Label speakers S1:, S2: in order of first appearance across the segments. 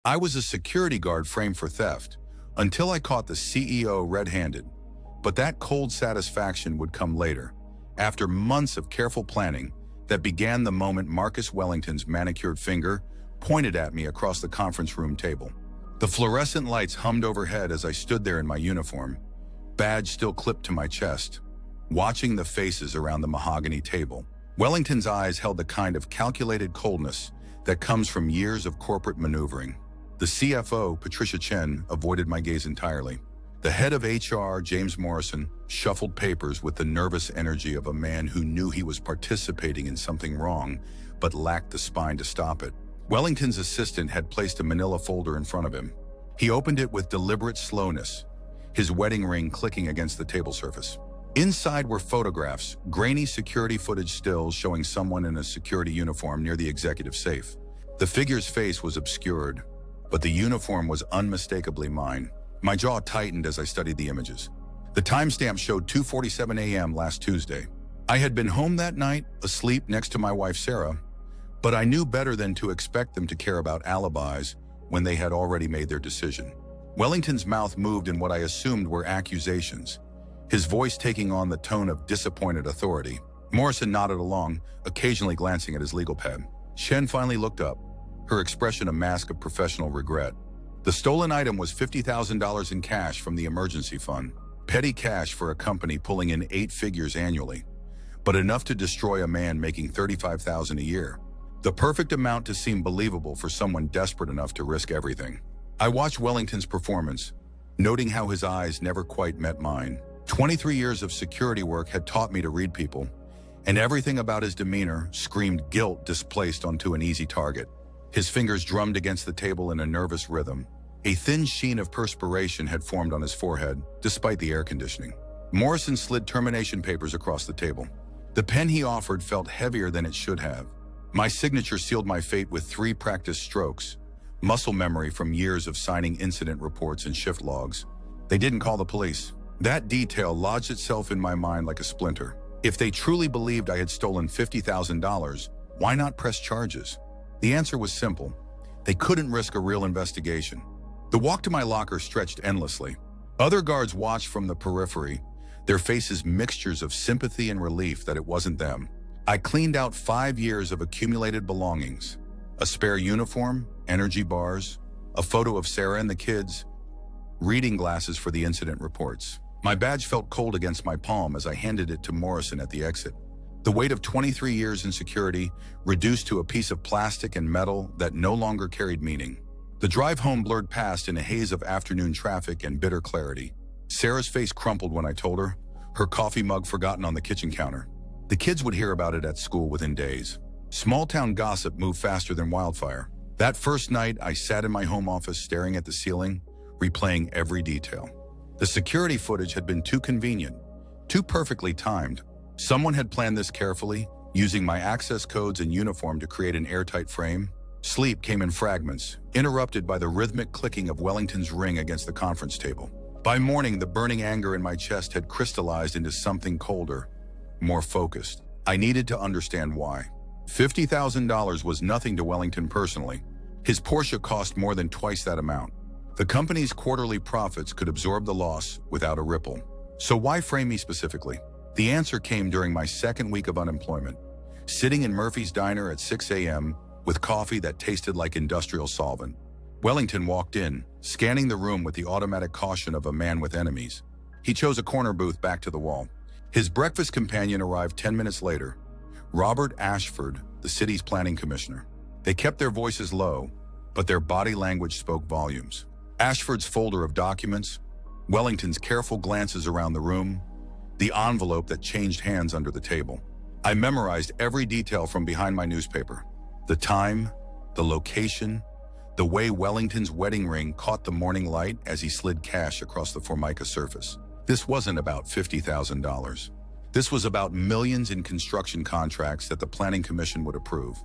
S1: I was a security guard framed for theft until I caught the CEO red-handed. But that cold satisfaction would come later, after months of careful planning that began the moment Marcus Wellington's manicured finger pointed at me across the conference room table. The fluorescent lights hummed overhead as I stood there in my uniform, badge still clipped to my chest, watching the faces around the mahogany table. Wellington's eyes held the kind of calculated coldness that comes from years of corporate maneuvering. The CFO, Patricia Chen, avoided my gaze entirely. The head of HR, James Morrison, shuffled papers with the nervous energy of a man who knew he was participating in something wrong, but lacked the spine to stop it. Wellington's assistant had placed a manila folder in front of him. He opened it with deliberate slowness, his wedding ring clicking against the table surface. Inside were photographs, grainy security footage stills showing someone in a security uniform near the executive safe. The figure's face was obscured, but the uniform was unmistakably mine. My jaw tightened as I studied the images. The timestamp showed 2:47 a.m. last Tuesday. I had been home that night, asleep next to my wife Sarah, but I knew better than to expect them to care about alibis when they had already made their decision. Wellington's mouth moved in what I assumed were accusations, his voice taking on the tone of disappointed authority. Morrison nodded along, occasionally glancing at his legal pad. Chen finally looked up, her expression a mask of professional regret. The stolen item was $50,000 in cash from the emergency fund, petty cash for a company pulling in 8 figures annually, but enough to destroy a man making $35,000 a year. The perfect amount to seem believable for someone desperate enough to risk everything. I watched Wellington's performance, noting how his eyes never quite met mine. 23 years of security work had taught me to read people, and everything about his demeanor screamed guilt displaced onto an easy target. His fingers drummed against the table in a nervous rhythm. A thin sheen of perspiration had formed on his forehead, despite the air conditioning. Morrison slid termination papers across the table. The pen he offered felt heavier than it should have. My signature sealed my fate with 3 practiced strokes, muscle memory from years of signing incident reports and shift logs. They didn't call the police. That detail lodged itself in my mind like a splinter. If they truly believed I had stolen $50,000, why not press charges? The answer was simple. They couldn't risk a real investigation. The walk to my locker stretched endlessly. Other guards watched from the periphery, their faces mixtures of sympathy and relief that it wasn't them. I cleaned out 5 years of accumulated belongings. A spare uniform, energy bars, a photo of Sarah and the kids, reading glasses for the incident reports. My badge felt cold against my palm as I handed it to Morrison at the exit. The weight of 23 years in security reduced to a piece of plastic and metal that no longer carried meaning. The drive home blurred past in a haze of afternoon traffic and bitter clarity. Sarah's face crumpled when I told her coffee mug forgotten on the kitchen counter. The kids would hear about it at school within days. Small-town gossip moved faster than wildfire. That first night, I sat in my home office staring at the ceiling, replaying every detail. The security footage had been too convenient, too perfectly timed. Someone had planned this carefully, using my access codes and uniform to create an airtight frame. Sleep came in fragments, interrupted by the rhythmic clicking of Wellington's ring against the conference table. By morning, the burning anger in my chest had crystallized into something colder, more focused. I needed to understand why. $50,000 was nothing to Wellington personally. His Porsche cost more than twice that amount. The company's quarterly profits could absorb the loss without a ripple. So why frame me specifically? The answer came during my second week of unemployment, sitting in Murphy's Diner at 6 a.m. with coffee that tasted like industrial solvent. Wellington walked in, scanning the room with the automatic caution of a man with enemies. He chose a corner booth back to the wall. His breakfast companion arrived 10 minutes later, Robert Ashford, the city's planning commissioner. They kept their voices low, but their body language spoke volumes. Ashford's folder of documents, Wellington's careful glances around the room, the envelope that changed hands under the table. I memorized every detail from behind my newspaper. The time, the location, the way Wellington's wedding ring caught the morning light as he slid cash across the Formica surface. This wasn't about $50,000. This was about millions in construction contracts that the Planning Commission would approve.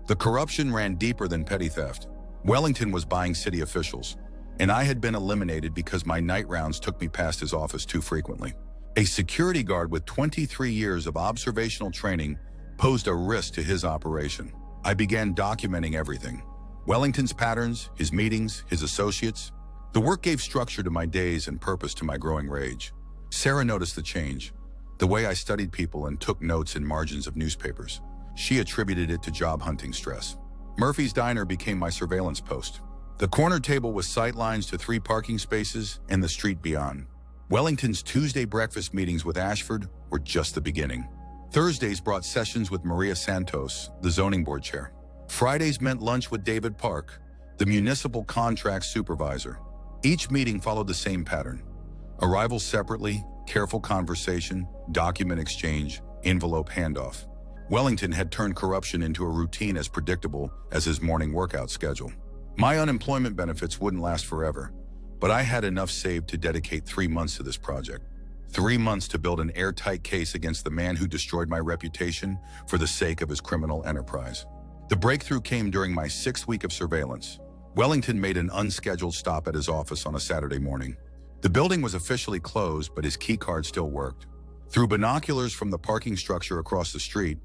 S1: The corruption ran deeper than petty theft. Wellington was buying city officials, and I had been eliminated because my night rounds took me past his office too frequently. A security guard with 23 years of observational training posed a risk to his operation. I began documenting everything. Wellington's patterns, his meetings, his associates. The work gave structure to my days and purpose to my growing rage. Sarah noticed the change, the way I studied people and took notes in margins of newspapers. She attributed it to job hunting stress. Murphy's Diner became my surveillance post. The corner table was sightlines to 3 parking spaces and the street beyond. Wellington's Tuesday breakfast meetings with Ashford were just the beginning. Thursdays brought sessions with Maria Santos, the zoning board chair. Fridays meant lunch with David Park, the municipal contracts supervisor. Each meeting followed the same pattern. Arrival separately, careful conversation, document exchange, envelope handoff. Wellington had turned corruption into a routine as predictable as his morning workout schedule. My unemployment benefits wouldn't last forever, but I had enough saved to dedicate 3 months to this project. 3 months to build an airtight case against the man who destroyed my reputation for the sake of his criminal enterprise. The breakthrough came during my 6th week of surveillance. Wellington made an unscheduled stop at his office on a Saturday morning. The building was officially closed, but his keycard still worked. Through binoculars from the parking structure across the street,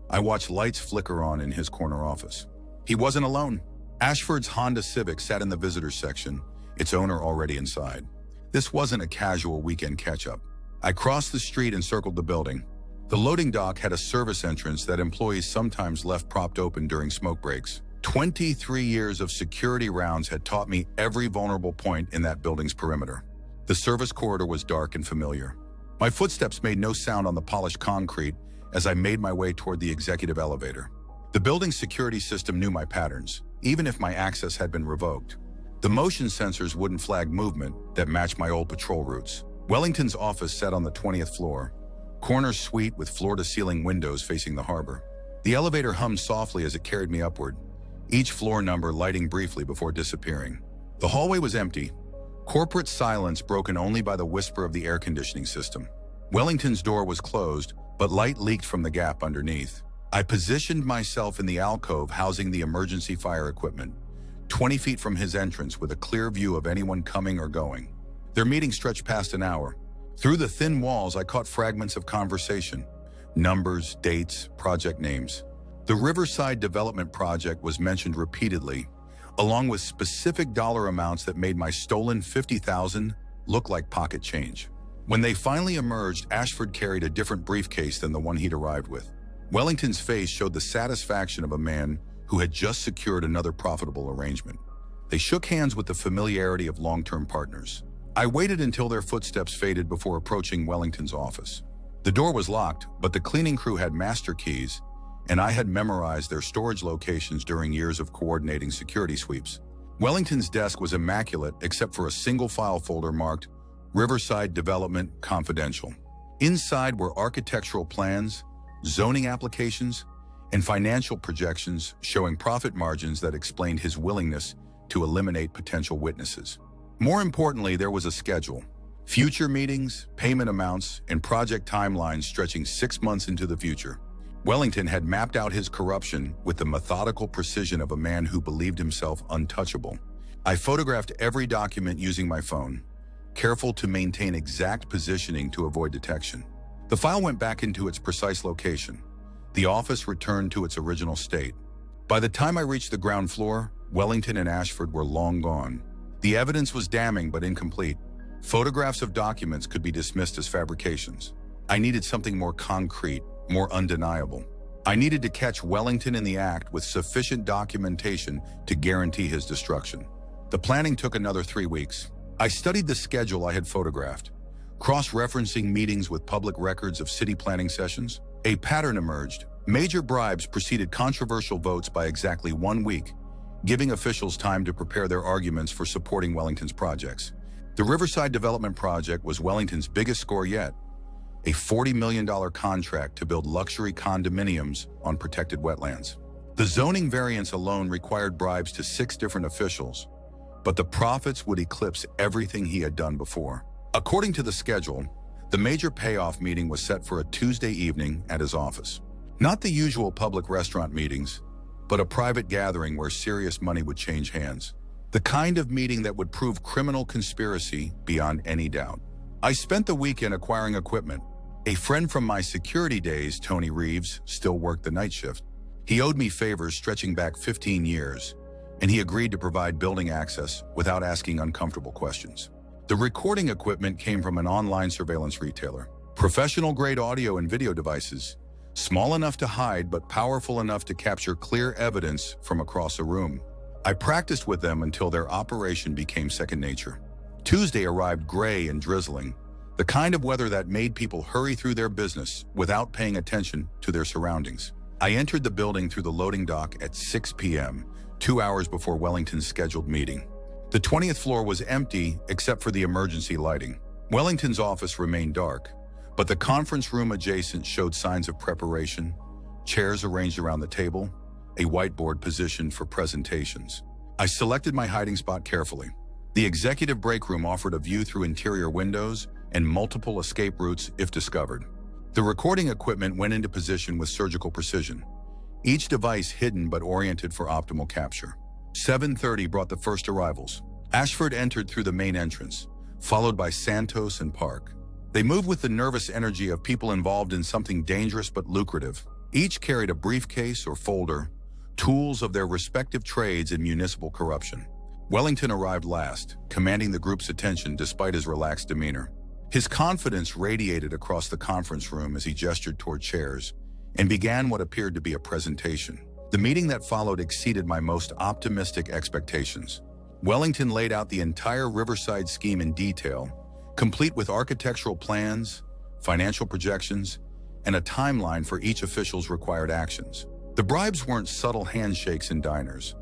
S1: I watched lights flicker on in his corner office. He wasn't alone. Ashford's Honda Civic sat in the visitors section, its owner already inside. This wasn't a casual weekend catch-up. I crossed the street and circled the building. The loading dock had a service entrance that employees sometimes left propped open during smoke breaks. 23 years of security rounds had taught me every vulnerable point in that building's perimeter. The service corridor was dark and familiar. My footsteps made no sound on the polished concrete as I made my way toward the executive elevator. The building's security system knew my patterns, even if my access had been revoked. The motion sensors wouldn't flag movement that matched my old patrol routes. Wellington's office sat on the 20th floor, corner suite with floor-to-ceiling windows facing the harbor. The elevator hummed softly as it carried me upward, each floor number lighting briefly before disappearing. The hallway was empty, corporate silence broken only by the whisper of the air conditioning system. Wellington's door was closed, but light leaked from the gap underneath. I positioned myself in the alcove housing the emergency fire equipment, 20 feet from his entrance with a clear view of anyone coming or going. Their meeting stretched past an hour. Through the thin walls, I caught fragments of conversation, numbers, dates, project names. The Riverside Development Project was mentioned repeatedly, along with specific dollar amounts that made my stolen $50,000 look like pocket change. When they finally emerged, Ashford carried a different briefcase than the one he'd arrived with. Wellington's face showed the satisfaction of a man who had just secured another profitable arrangement. They shook hands with the familiarity of long-term partners. I waited until their footsteps faded before approaching Wellington's office. The door was locked, but the cleaning crew had master keys, and I had memorized their storage locations during years of coordinating security sweeps. Wellington's desk was immaculate except for a single file folder marked Riverside Development Confidential. Inside were architectural plans, zoning applications, and financial projections showing profit margins that explained his willingness to eliminate potential witnesses. More importantly, there was a schedule. Future meetings, payment amounts, and project timelines stretching 6 months into the future. Wellington had mapped out his corruption with the methodical precision of a man who believed himself untouchable. I photographed every document using my phone, careful to maintain exact positioning to avoid detection. The file went back into its precise location. The office returned to its original state. By the time I reached the ground floor, Wellington and Ashford were long gone. The evidence was damning but incomplete. Photographs of documents could be dismissed as fabrications. I needed something more concrete, more undeniable. I needed to catch Wellington in the act with sufficient documentation to guarantee his destruction. The planning took another 3 weeks. I studied the schedule I had photographed, cross-referencing meetings with public records of city planning sessions. A pattern emerged. Major bribes preceded controversial votes by exactly 1 week, giving officials time to prepare their arguments for supporting Wellington's projects. The Riverside Development Project was Wellington's biggest score yet, a $40 million contract to build luxury condominiums on protected wetlands. The zoning variance alone required bribes to 6 different officials, but the profits would eclipse everything he had done before. According to the schedule, the major payoff meeting was set for a Tuesday evening at his office. Not the usual public restaurant meetings, but a private gathering where serious money would change hands. The kind of meeting that would prove criminal conspiracy beyond any doubt. I spent the weekend acquiring equipment. A friend from my security days, Tony Reeves, still worked the night shift. He owed me favors stretching back 15 years, and he agreed to provide building access without asking uncomfortable questions. The recording equipment came from an online surveillance retailer. Professional-grade audio and video devices, small enough to hide but powerful enough to capture clear evidence from across a room. I practiced with them until their operation became second nature. Tuesday arrived gray and drizzling, the kind of weather that made people hurry through their business without paying attention to their surroundings. I entered the building through the loading dock at 6 p.m., 2 hours before Wellington's scheduled meeting. The 20th floor was empty except for the emergency lighting. Wellington's office remained dark, but the conference room adjacent showed signs of preparation, chairs arranged around the table, a whiteboard positioned for presentations. I selected my hiding spot carefully. The executive break room offered a view through interior windows and multiple escape routes if discovered. The recording equipment went into position with surgical precision, each device hidden but oriented for optimal capture. 7:30 brought the first arrivals. Ashford entered through the main entrance, followed by Santos and Park. They moved with the nervous energy of people involved in something dangerous but lucrative. Each carried a briefcase or folder, tools of their respective trades in municipal corruption. Wellington arrived last, commanding the group's attention despite his relaxed demeanor. His confidence radiated across the conference room as he gestured toward chairs and began what appeared to be a presentation. The meeting that followed exceeded my most optimistic expectations. Wellington laid out the entire Riverside scheme in detail, complete with architectural plans, financial projections, and a timeline for each official's required actions. The bribes weren't subtle handshakes in diners.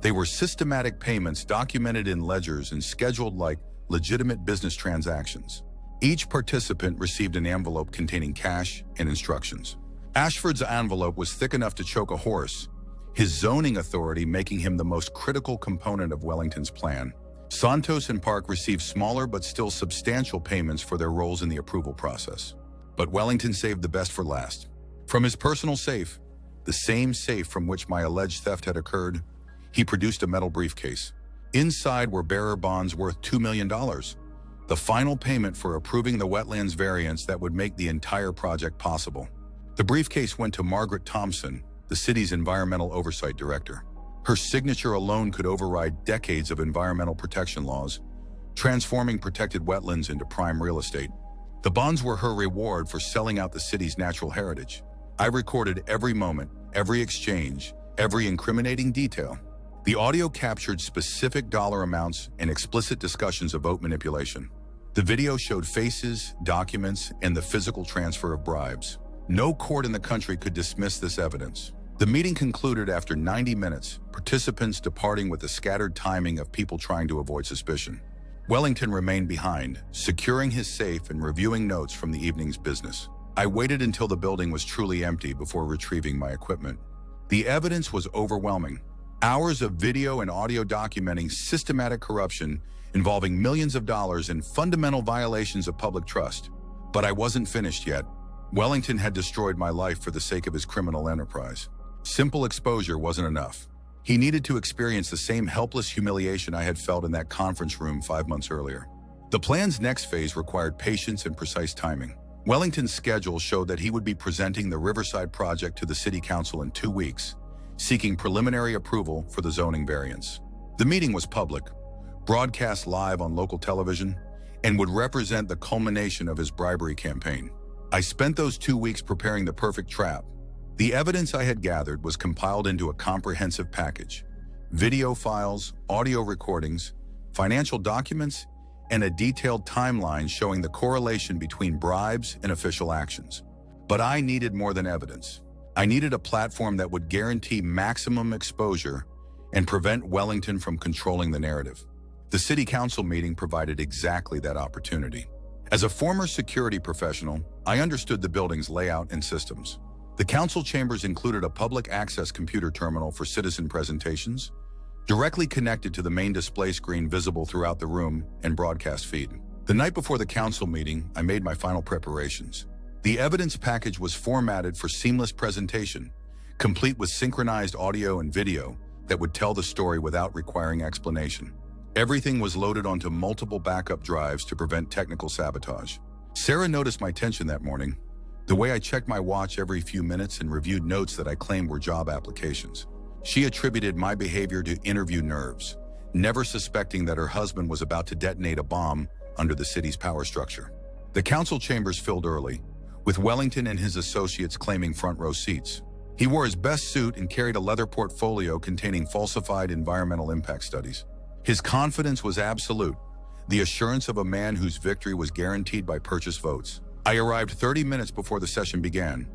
S1: They were systematic payments documented in ledgers and scheduled like legitimate business transactions. Each participant received an envelope containing cash and instructions. Ashford's envelope was thick enough to choke a horse, his zoning authority making him the most critical component of Wellington's plan. Santos and Park received smaller but still substantial payments for their roles in the approval process. But Wellington saved the best for last. From his personal safe, the same safe from which my alleged theft had occurred, he produced a metal briefcase. Inside were bearer bonds worth $2 million, the final payment for approving the wetlands variance that would make the entire project possible. The briefcase went to Margaret Thompson, the city's environmental oversight director. Her signature alone could override decades of environmental protection laws, transforming protected wetlands into prime real estate. The bonds were her reward for selling out the city's natural heritage. I recorded every moment, every exchange, every incriminating detail. The audio captured specific dollar amounts and explicit discussions of vote manipulation. The video showed faces, documents, and the physical transfer of bribes. No court in the country could dismiss this evidence. The meeting concluded after 90 minutes, participants departing with the scattered timing of people trying to avoid suspicion. Wellington remained behind, securing his safe and reviewing notes from the evening's business. I waited until the building was truly empty before retrieving my equipment. The evidence was overwhelming. Hours of video and audio documenting systematic corruption involving millions of dollars and fundamental violations of public trust. But I wasn't finished yet. Wellington had destroyed my life for the sake of his criminal enterprise. Simple exposure wasn't enough. He needed to experience the same helpless humiliation I had felt in that conference room 5 months earlier. The plan's next phase required patience and precise timing. Wellington's schedule showed that he would be presenting the Riverside project to the City Council in 2 weeks, seeking preliminary approval for the zoning variance. The meeting was public, broadcast live on local television, and would represent the culmination of his bribery campaign. I spent those 2 weeks preparing the perfect trap. The evidence I had gathered was compiled into a comprehensive package: video files, audio recordings, financial documents, and a detailed timeline showing the correlation between bribes and official actions. But I needed more than evidence. I needed a platform that would guarantee maximum exposure and prevent Wellington from controlling the narrative. The City Council meeting provided exactly that opportunity. As a former security professional, I understood the building's layout and systems. The council chambers included a public access computer terminal for citizen presentations, directly connected to the main display screen visible throughout the room and broadcast feed. The night before the council meeting, I made my final preparations. The evidence package was formatted for seamless presentation, complete with synchronized audio and video that would tell the story without requiring explanation. Everything was loaded onto multiple backup drives to prevent technical sabotage. Sarah noticed my tension that morning, the way I checked my watch every few minutes and reviewed notes that I claimed were job applications. She attributed my behavior to interview nerves, never suspecting that her husband was about to detonate a bomb under the city's power structure. The council chambers filled early, with Wellington and his associates claiming front row seats. He wore his best suit and carried a leather portfolio containing falsified environmental impact studies. His confidence was absolute, the assurance of a man whose victory was guaranteed by purchase votes. I arrived 30 minutes before the session began,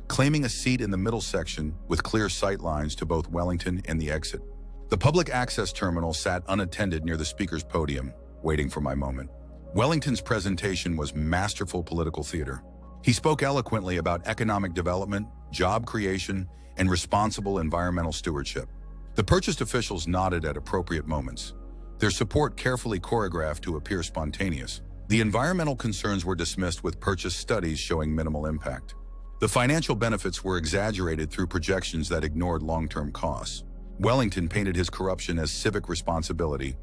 S1: claiming a seat in the middle section with clear sight lines to both Wellington and the exit. The public access terminal sat unattended near the speaker's podium, waiting for my moment. Wellington's presentation was masterful political theater. He spoke eloquently about economic development, job creation, and responsible environmental stewardship. The purchased officials nodded at appropriate moments, their support carefully choreographed to appear spontaneous. The environmental concerns were dismissed with purchase studies showing minimal impact. The financial benefits were exaggerated through projections that ignored long-term costs. Wellington painted his corruption as civic responsibility,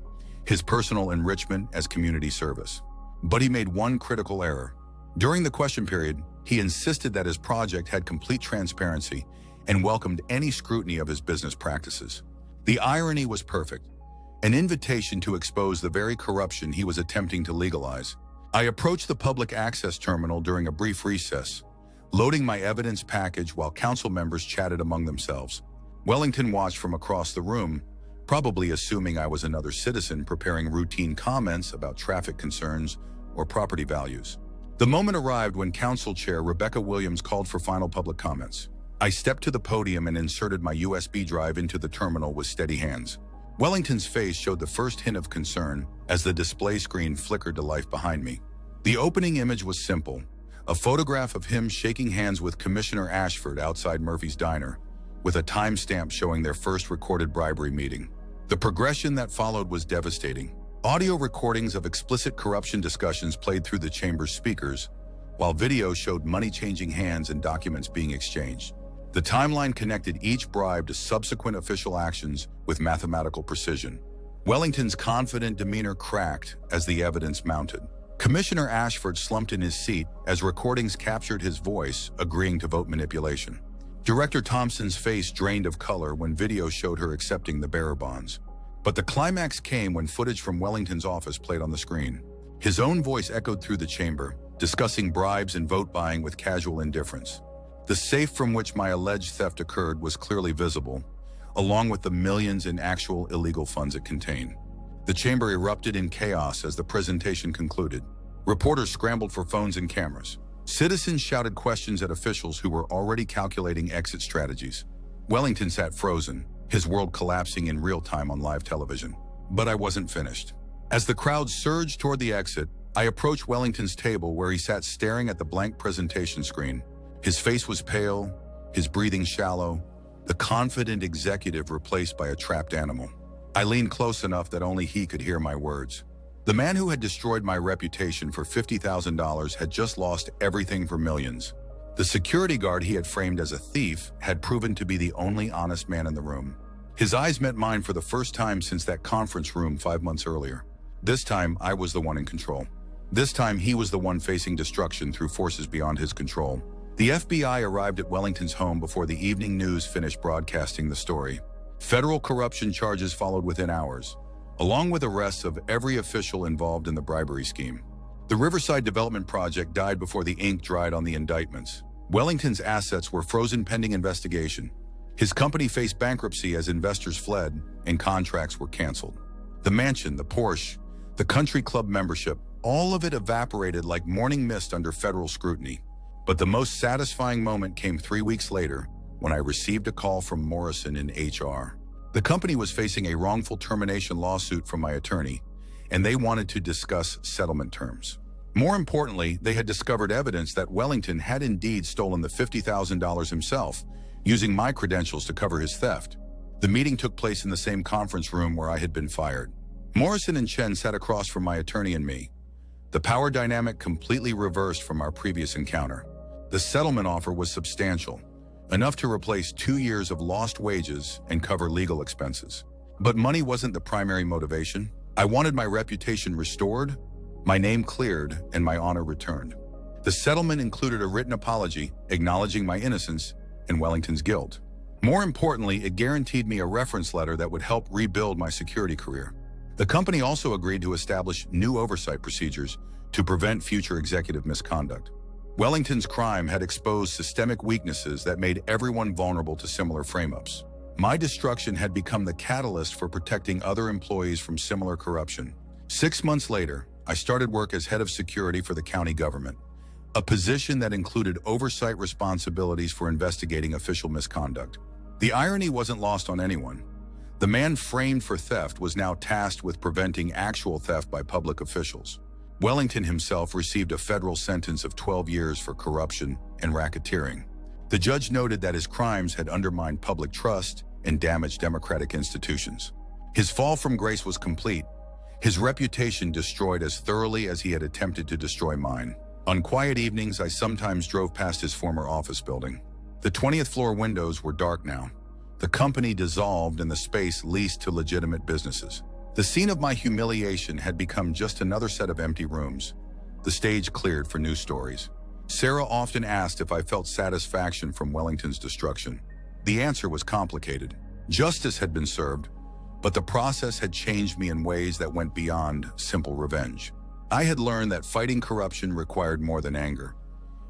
S1: his personal enrichment as community service. But he made one critical error. During the question period, he insisted that his project had complete transparency and welcomed any scrutiny of his business practices. The irony was perfect, an invitation to expose the very corruption he was attempting to legalize. I approached the public access terminal during a brief recess, loading my evidence package while council members chatted among themselves. Wellington watched from across the room, probably assuming I was another citizen preparing routine comments about traffic concerns or property values. The moment arrived when Council Chair Rebecca Williams called for final public comments. I stepped to the podium and inserted my USB drive into the terminal with steady hands. Wellington's face showed the first hint of concern as the display screen flickered to life behind me. The opening image was simple, a photograph of him shaking hands with Commissioner Ashford outside Murphy's Diner, with a timestamp showing their first recorded bribery meeting. The progression that followed was devastating. Audio recordings of explicit corruption discussions played through the chamber's speakers, while video showed money changing hands and documents being exchanged. The timeline connected each bribe to subsequent official actions with mathematical precision. Wellington's confident demeanor cracked as the evidence mounted. Commissioner Ashford slumped in his seat as recordings captured his voice, agreeing to vote manipulation. Director Thompson's face drained of color when video showed her accepting the bearer bonds. But the climax came when footage from Wellington's office played on the screen. His own voice echoed through the chamber, discussing bribes and vote buying with casual indifference. The safe from which my alleged theft occurred was clearly visible, along with the millions in actual illegal funds it contained. The chamber erupted in chaos as the presentation concluded. Reporters scrambled for phones and cameras. Citizens shouted questions at officials who were already calculating exit strategies. Wellington sat frozen, his world collapsing in real time on live television. But I wasn't finished. As the crowd surged toward the exit, I approached Wellington's table where he sat staring at the blank presentation screen. His face was pale, his breathing shallow, the confident executive replaced by a trapped animal. I leaned close enough that only he could hear my words. The man who had destroyed my reputation for $50,000 had just lost everything for millions. The security guard he had framed as a thief had proven to be the only honest man in the room. His eyes met mine for the first time since that conference room 5 months earlier. This time, I was the one in control. This time, he was the one facing destruction through forces beyond his control. The FBI arrived at Wellington's home before the evening news finished broadcasting the story. Federal corruption charges followed within hours, along with arrests of every official involved in the bribery scheme. The Riverside Development Project died before the ink dried on the indictments. Wellington's assets were frozen pending investigation. His company faced bankruptcy as investors fled and contracts were canceled. The mansion, the Porsche, the country club membership, all of it evaporated like morning mist under federal scrutiny. But the most satisfying moment came 3 weeks later when I received a call from Morrison in HR. The company was facing a wrongful termination lawsuit from my attorney, and they wanted to discuss settlement terms. More importantly, they had discovered evidence that Wellington had indeed stolen the $50,000 himself, using my credentials to cover his theft. The meeting took place in the same conference room where I had been fired. Morrison and Chen sat across from my attorney and me. The power dynamic completely reversed from our previous encounter. The settlement offer was substantial, enough to replace 2 years of lost wages and cover legal expenses. But money wasn't the primary motivation. I wanted my reputation restored, my name cleared, and my honor returned. The settlement included a written apology acknowledging my innocence and Wellington's guilt. More importantly, it guaranteed me a reference letter that would help rebuild my security career. The company also agreed to establish new oversight procedures to prevent future executive misconduct. Wellington's crime had exposed systemic weaknesses that made everyone vulnerable to similar frame-ups. My destruction had become the catalyst for protecting other employees from similar corruption. 6 months later, I started work as head of security for the county government, a position that included oversight responsibilities for investigating official misconduct. The irony wasn't lost on anyone. The man framed for theft was now tasked with preventing actual theft by public officials. Wellington himself received a federal sentence of 12 years for corruption and racketeering. The judge noted that his crimes had undermined public trust and damaged democratic institutions. His fall from grace was complete, his reputation destroyed as thoroughly as he had attempted to destroy mine. On quiet evenings, I sometimes drove past his former office building. The 20th floor windows were dark now. The company dissolved and the space leased to legitimate businesses. The scene of my humiliation had become just another set of empty rooms. The stage cleared for new stories. Sarah often asked if I felt satisfaction from Wellington's destruction. The answer was complicated. Justice had been served, but the process had changed me in ways that went beyond simple revenge. I had learned that fighting corruption required more than anger.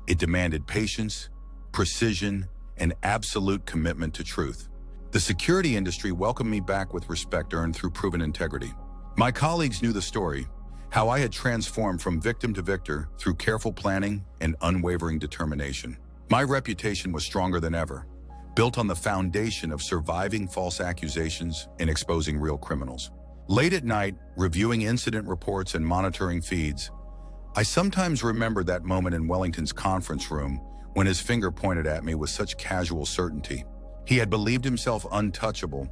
S1: It demanded patience, precision, and absolute commitment to truth. The security industry welcomed me back with respect earned through proven integrity. My colleagues knew the story, how I had transformed from victim to victor through careful planning and unwavering determination. My reputation was stronger than ever, built on the foundation of surviving false accusations and exposing real criminals. Late at night, reviewing incident reports and monitoring feeds, I sometimes remember that moment in Wellington's conference room when his finger pointed at me with such casual certainty. He had believed himself untouchable,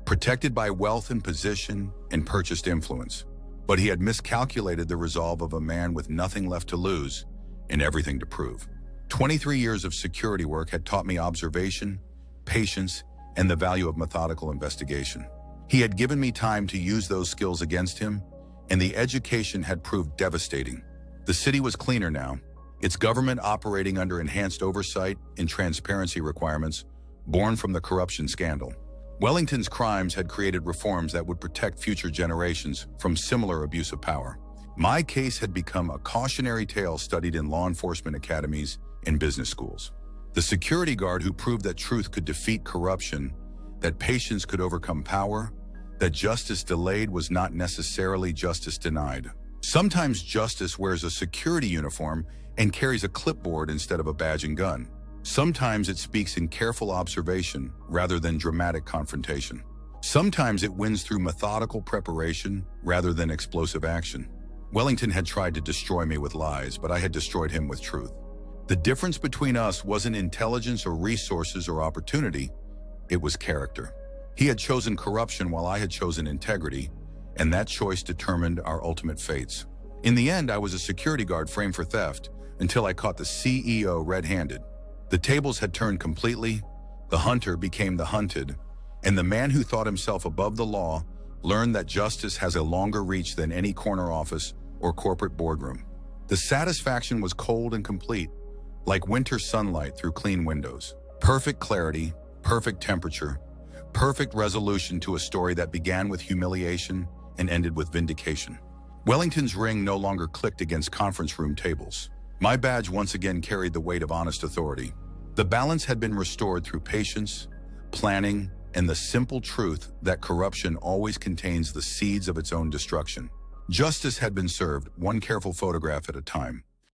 S1: protected by wealth and position and purchased influence. But he had miscalculated the resolve of a man with nothing left to lose and everything to prove. 23 years of security work had taught me observation, patience, and the value of methodical investigation. He had given me time to use those skills against him, and the education had proved devastating. The city was cleaner now, its government operating under enhanced oversight and transparency requirements born from the corruption scandal. Wellington's crimes had created reforms that would protect future generations from similar abuse of power. My case had become a cautionary tale studied in law enforcement academies and business schools. The security guard who proved that truth could defeat corruption, that patience could overcome power, that justice delayed was not necessarily justice denied. Sometimes justice wears a security uniform and carries a clipboard instead of a badge and gun. Sometimes it speaks in careful observation rather than dramatic confrontation. Sometimes it wins through methodical preparation rather than explosive action. Wellington had tried to destroy me with lies, but I had destroyed him with truth. The difference between us wasn't intelligence or resources or opportunity, it was character. He had chosen corruption while I had chosen integrity, and that choice determined our ultimate fates. In the end, I was a security guard framed for theft until I caught the CEO red-handed. The tables had turned completely, the hunter became the hunted, and the man who thought himself above the law learned that justice has a longer reach than any corner office or corporate boardroom. The satisfaction was cold and complete, like winter sunlight through clean windows. Perfect clarity, perfect temperature, perfect resolution to a story that began with humiliation and ended with vindication. Wellington's ring no longer clicked against conference room tables. My badge once again carried the weight of honest authority. The balance had been restored through patience, planning, and the simple truth that corruption always contains the seeds of its own destruction. Justice had been served, one careful photograph at a time.